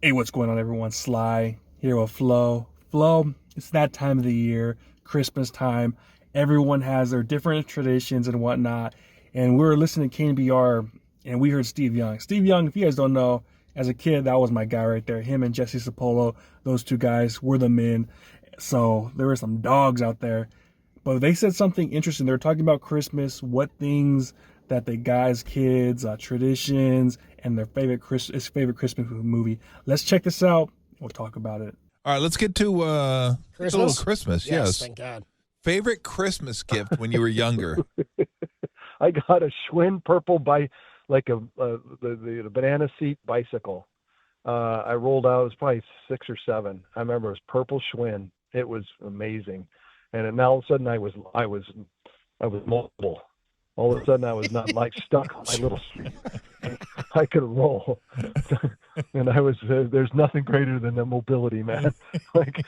Hey, what's going on, everyone? Sly here with Flo. Flo, it's that time of the year, Christmas time. Everyone has their different traditions and whatnot. And we were listening to KNBR and we heard Steve Young. Steve Young, if you guys don't know, as a kid, that was my guy right there. Him and Jesse Sapolo, those two guys were the men. So there were some dogs out there. But they said something interesting. They were talking about Christmas, what things that they guys, kids, traditions, and their favorite Christmas movie. Let's check this out. We'll talk about it. All right, let's get to a little Christmas. Yes, thank God. Favorite Christmas gift when you were younger? I got a Schwinn purple the banana seat bicycle. I rolled out. It was probably 6 or 7. I remember it was purple Schwinn. It was amazing, and then all of a sudden I was mobile. All of a sudden I was not like stuck on my little street. I could roll, and I was. There's nothing greater than the mobility, man. Like.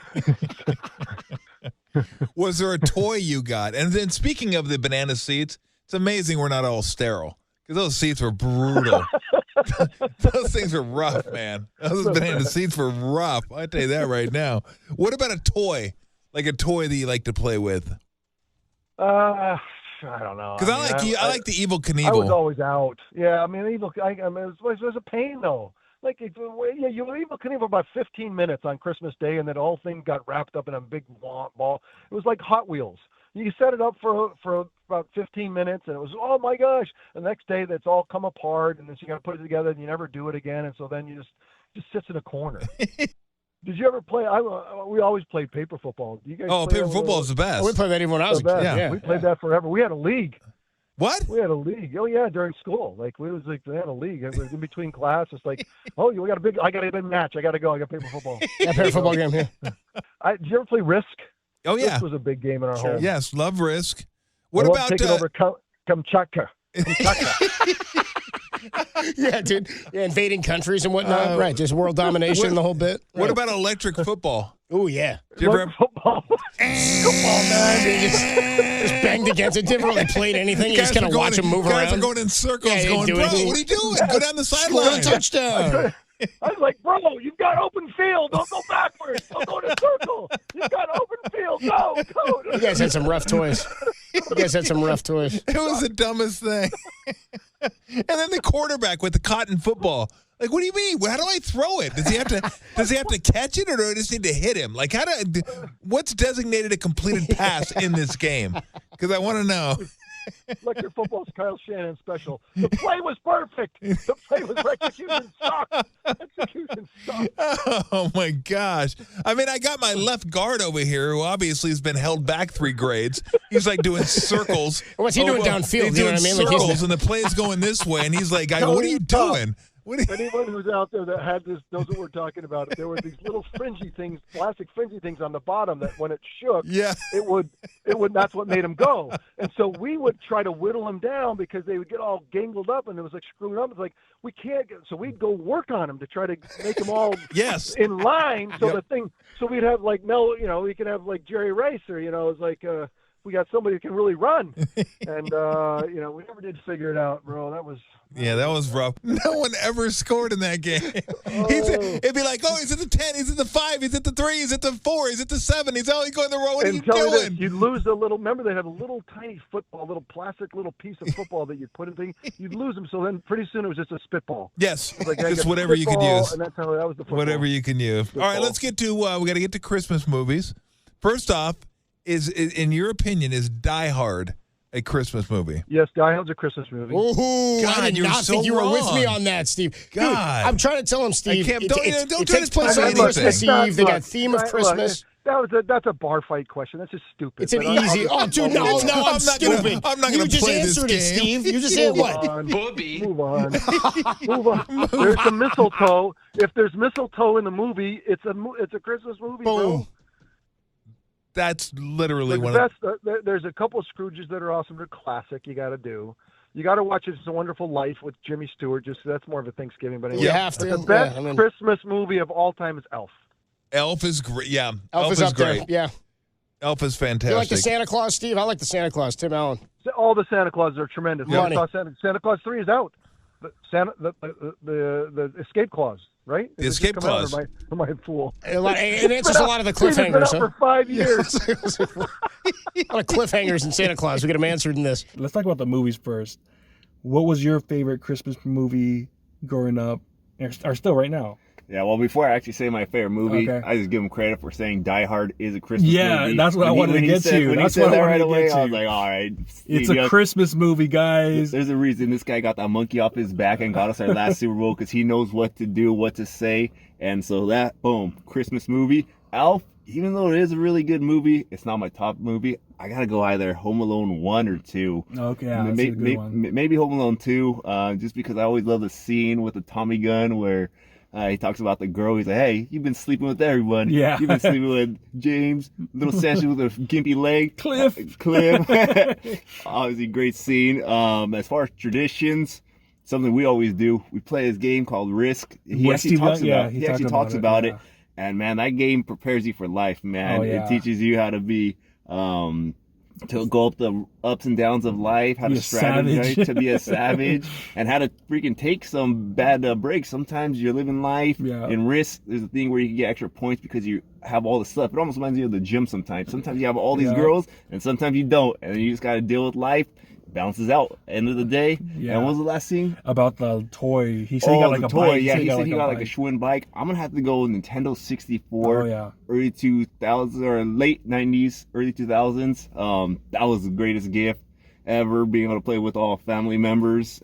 Was there a toy you got? And then speaking of the banana seats, it's amazing we're not all sterile because those seats were brutal. Those things were rough, man. Those banana seats were rough. I tell you that right now. What about a toy? Like a toy that you like to play with? I don't know. Because I like the Evel Knievel. I was always out. Yeah, I mean, it was a pain though. Like, you were Evel Knievel for about 15 minutes on Christmas Day, and then the whole thing got wrapped up in a big ball. It was like Hot Wheels. You set it up for about 15 minutes, and it was, oh my gosh. The next day, that's all come apart, and then you got to put it together, and you never do it again, and so then you just sits in a corner. Did you ever play? We always played paper football. Do you guys? Oh, paper football is the best. We played that even when I was a kid. Yeah. We played that forever. We had a league. What? We had a league. Oh yeah, during school. They had a league. It was in between class. It's like, oh, I got a big match. I got to go. I got paper football. Yeah, paper football game here. Did you ever play Risk? Oh yeah, Risk was a big game in our home. Yes, love Risk. What about taking over Kamchatka? Yeah, dude. Yeah, invading countries and whatnot. Right, just world domination, the whole bit. Right. What about electric football? Oh yeah. Did you ever football? Football, man. Just banged against it. Didn't really play anything. You just kind of watch him move around. Guys are going in circles, Yeah, going, bro, what are you doing? Go down the sideline. Touchdown. I was like, bro, you've got open field. Don't go backwards. Don't go in a circle. You've got open field. Go. You guys had some rough toys. It was the dumbest thing. And then the quarterback with the cotton football. Like, what do you mean? How do I throw it? Does he have to catch it, or do I just need to hit him? Like, what's designated a completed pass in this game? Because I want to know. Electric football's Kyle Shannon special. The play was perfect. The play was execution sucked. Execution sucked. Oh my gosh! I mean, I got my left guard over here, who obviously has been held back 3 grades. He's like doing circles. What's he doing downfield? He's doing circles, and the play's going this way, and he's like, "I go, what are you doing?" Anyone who's out there that had this knows what we're talking about. There were these little fringy things, plastic fringy things on the bottom that when it shook, it would. That's what made them go. And so we would try to whittle them down because they would get all gangled up and it was like screwed up. It's like we can't get. So we'd go work on them to try to make them all in line. So the thing. So we'd have like we could have like Jerry Rice or it's like. We got somebody who can really run, and we never did figure it out, bro. That was rough. No one ever scored in that game. It'd be like, oh, he's at the 10, he's at the 5, he's at the 3, he's at the 4, he's at the 7, he's going the row. What are you doing? You'd lose a little. Remember, they had a little tiny football, little plastic little piece of football that you'd put in things. You'd lose them, so then pretty soon it was just a spitball. Yes, like, just whatever you could use. And that's how that was the football. Whatever you can use. Football. All right, let's get to. We got to get to Christmas movies. First off. Is in your opinion, is Die Hard a Christmas movie? Yes, Die Hard's a Christmas movie. Ooh, God, I did not think you were with me on that, Steve. God. Dude, I'm trying to tell him, Steve. Don't it try takes to place tell on me Christmas anything. Eve. They got theme of Christmas. That's a bar fight question. That's just stupid. It's an easy. Oh, dude, no, I'm stupid. I'm not going to play this game. You just answered it, Steve. You just said what? Move on. Move on. There's some mistletoe. If there's mistletoe in the movie, it's a Christmas movie. Boom. Bro. That's literally one of the There's a couple of Scrooges that are awesome. They're classic. You got to do. You got to watch It's a Wonderful Life with Jimmy Stewart. Just that's more of a Thanksgiving. But anyway, you have to. The best Christmas movie of all time is Elf. Elf is great. Yeah, Elf is up great. There. Yeah, Elf is fantastic. You like the Santa Claus, Steve? I like the Santa Claus. Tim Allen. All the Santa Clauses are tremendous. Money. Santa Claus 3 is out. the escape clause, right? The escape clause. Or am I a fool? It answers a lot of the cliffhangers. For 5 years. A lot of cliffhangers in Santa Claus. We get them answered in this. Let's talk about the movies first. What was your favorite Christmas movie growing up, or still right now? Yeah, well, before I actually say my favorite movie, Okay. I just give him credit for saying Die Hard is a Christmas movie. Yeah, that's what I wanted to get to. When That's he said what I that wanted right to away, get to. I was like, all right. It's a Christmas movie, guys. There's a reason this guy got that monkey off his back and got us our last Super Bowl because he knows what to do, what to say. And so that, boom, Christmas movie. Alf, even though it is a really good movie, it's not my top movie. I got to go either Home Alone 1 or 2. Okay, yeah, that's a good one. Maybe Home Alone 2, just because I always love the scene with the Tommy gun where he talks about the girl. He's like, hey, you've been sleeping with everyone. Yeah. You've been sleeping with James, little Sanchez with a gimpy leg. Cliff. Obviously, great scene. As far as traditions, something we always do, we play this game called Risk. He actually talks about it. And, man, that game prepares you for life, man. Oh, yeah. It teaches you how to be... to go up the ups and downs of life, how to strategize, to be a savage, and how to freaking take some bad breaks. Sometimes you're living life in Risk. There's a thing where you can get extra points because you have all the stuff. It almost reminds you of the gym sometimes. Sometimes you have all these girls, and sometimes you don't. And you just got to deal with life. Balances out. End of the day. Yeah. And what was the last thing? About the toy. He said he got like a toy. bike. Yeah, he said he got like a Schwinn bike. I'm going to have to go Nintendo 64. Oh, yeah. Early 2000s or late 90s, early 2000s. That was the greatest gift ever, being able to play with all family members.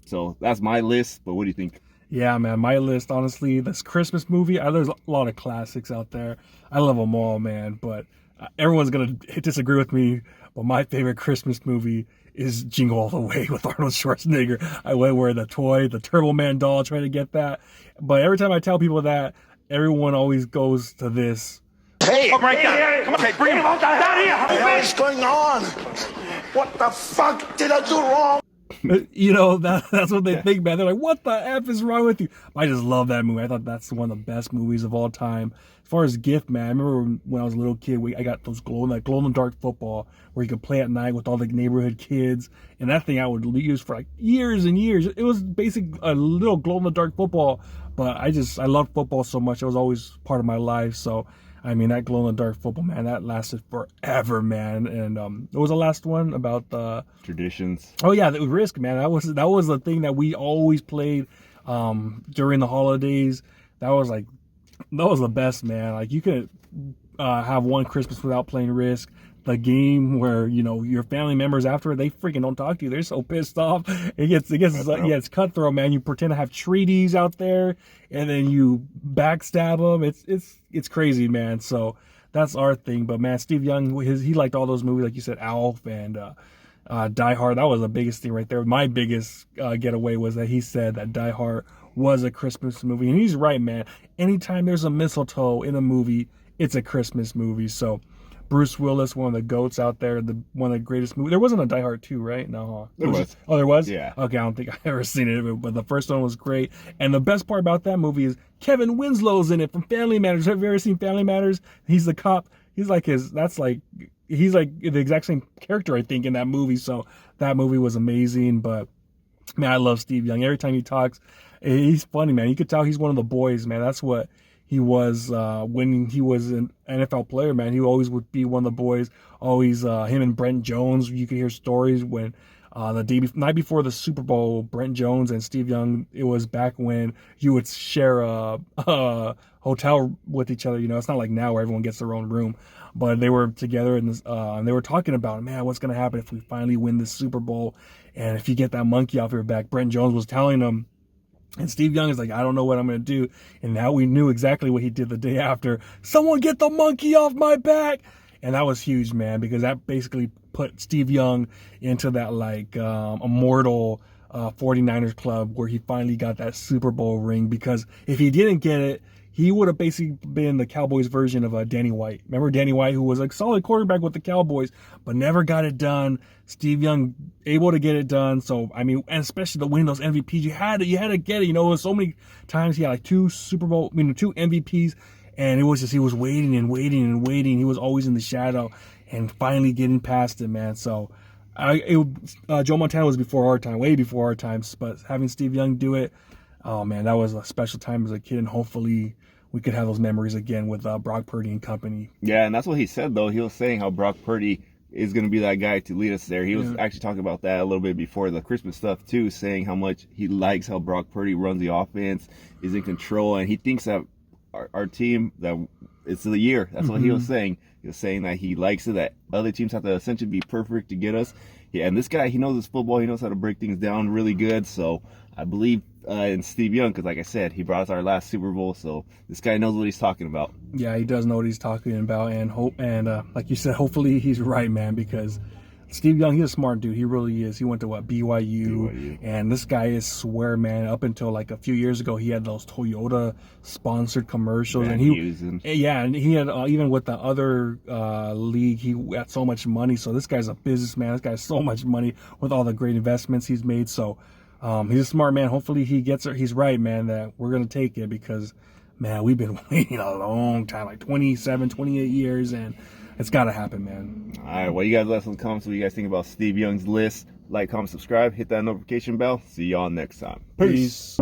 So that's my list. But what do you think? Yeah, man, my list, honestly, this Christmas movie, there's a lot of classics out there. I love them all, man. But everyone's going to disagree with me. But my favorite Christmas movie is Jingle All the Way with Arnold Schwarzenegger. I went where the toy, the Turbo Man doll, trying to get that. But every time I tell people that, everyone always goes to this. Hey, come right down. Come on, okay, bring him down here. What is going on? What the fuck did I do wrong? You know, that's what they think, man. They're like, what the F is wrong with you? I just love that movie. I thought that's one of the best movies of all time. As far as gift, man, I remember when I was a little kid, I got those glow-in-the-dark football where you could play at night with all the neighborhood kids. And that thing I would use for like years and years. It was basically a little glow-in-the-dark football. But I loved football so much. It was always part of my life. So, I mean, that glow-in-the-dark football, man, that lasted forever, man. And what was the last one about the traditions? Oh yeah, the Risk, man. That was the thing that we always played during the holidays. That was the best, man. Like you could have one Christmas without playing Risk. The game where, you know, your family members after they freaking don't talk to you. They're so pissed off. It's cutthroat, man. You pretend to have treaties out there and then you backstab them. It's crazy, man. So that's our thing. But man, Steve Young, he liked all those movies, like you said, Alf and Die Hard. That was the biggest thing right there. My biggest getaway was that he said that Die Hard was a Christmas movie. And he's right, man. Anytime there's a mistletoe in a movie, it's a Christmas movie. So Bruce Willis, one of the GOATs out there, one of the greatest movies. There wasn't a Die Hard 2, right? No. There was. Oh, there was? Yeah. Okay, I don't think I've ever seen it, but the first one was great. And the best part about that movie is Kevin Winslow's in it from Family Matters. Have you ever seen Family Matters? He's the cop. He's like the exact same character, I think, in that movie. So that movie was amazing. But, man, I love Steve Young. Every time he talks, he's funny, man. You could tell he's one of the boys, man. That's what he was when he was an NFL player, man. He always would be one of the boys. Always him and Brent Jones. You could hear stories when night before the Super Bowl, Brent Jones and Steve Young. It was back when you would share a hotel with each other. You know, it's not like now where everyone gets their own room. But they were together and they were talking about, man, what's going to happen if we finally win this Super Bowl and if you get that monkey off your back. Brent Jones was telling them. And Steve Young is like, I don't know what I'm going to do. And now we knew exactly what he did the day after. Someone get the monkey off my back. And that was huge, man, because that basically put Steve Young into that immortal 49ers club where he finally got that Super Bowl ring. Because if he didn't get it, he would have basically been the Cowboys version of Danny White. Remember Danny White, who was a solid quarterback with the Cowboys, but never got it done. Steve Young able to get it done. So, I mean, and especially to win those MVPs, you had to get it. You know, so many times he had two MVPs, and it was just, he was waiting and waiting and waiting. He was always in the shadow and finally getting past it, man. So Joe Montana was before our time, way before our times. But having Steve Young do it, oh man, that was a special time as a kid, and hopefully we could have those memories again with Brock Purdy and company. Yeah, and that's what he said though. He was saying how Brock Purdy is going to be that guy to lead us there. He was actually talking about that a little bit before the Christmas stuff too, saying how much he likes how Brock Purdy runs the offense, is in control, and he thinks that our team, that it's the year. That's what he was saying. He was saying that he likes it, that other teams have to essentially be perfect to get us. Yeah, and this guy, he knows his football. He knows how to break things down really good. So I believe in Steve Young, because like I said, he brought us our last Super Bowl. So this guy knows what he's talking about. Yeah, he does know what he's talking about, and like you said, hopefully he's right, man, because Steve Young, he's a smart dude. He really is. He went to BYU, and this guy is swear, man. Up until like a few years ago, he had those Toyota sponsored commercials, and he had even with the other league, he had so much money. So this guy's a businessman. This guy has so much money with all the great investments he's made. So he's a smart man. Hopefully he gets it. He's right, man. That we're gonna take it because, man, we've been waiting a long time, like 27, 28 years, and it's got to happen, man. All right, well, you guys let us in the comments what you guys think about Steve Young's list. Like, comment, subscribe, hit that notification bell. See y'all next time. Peace.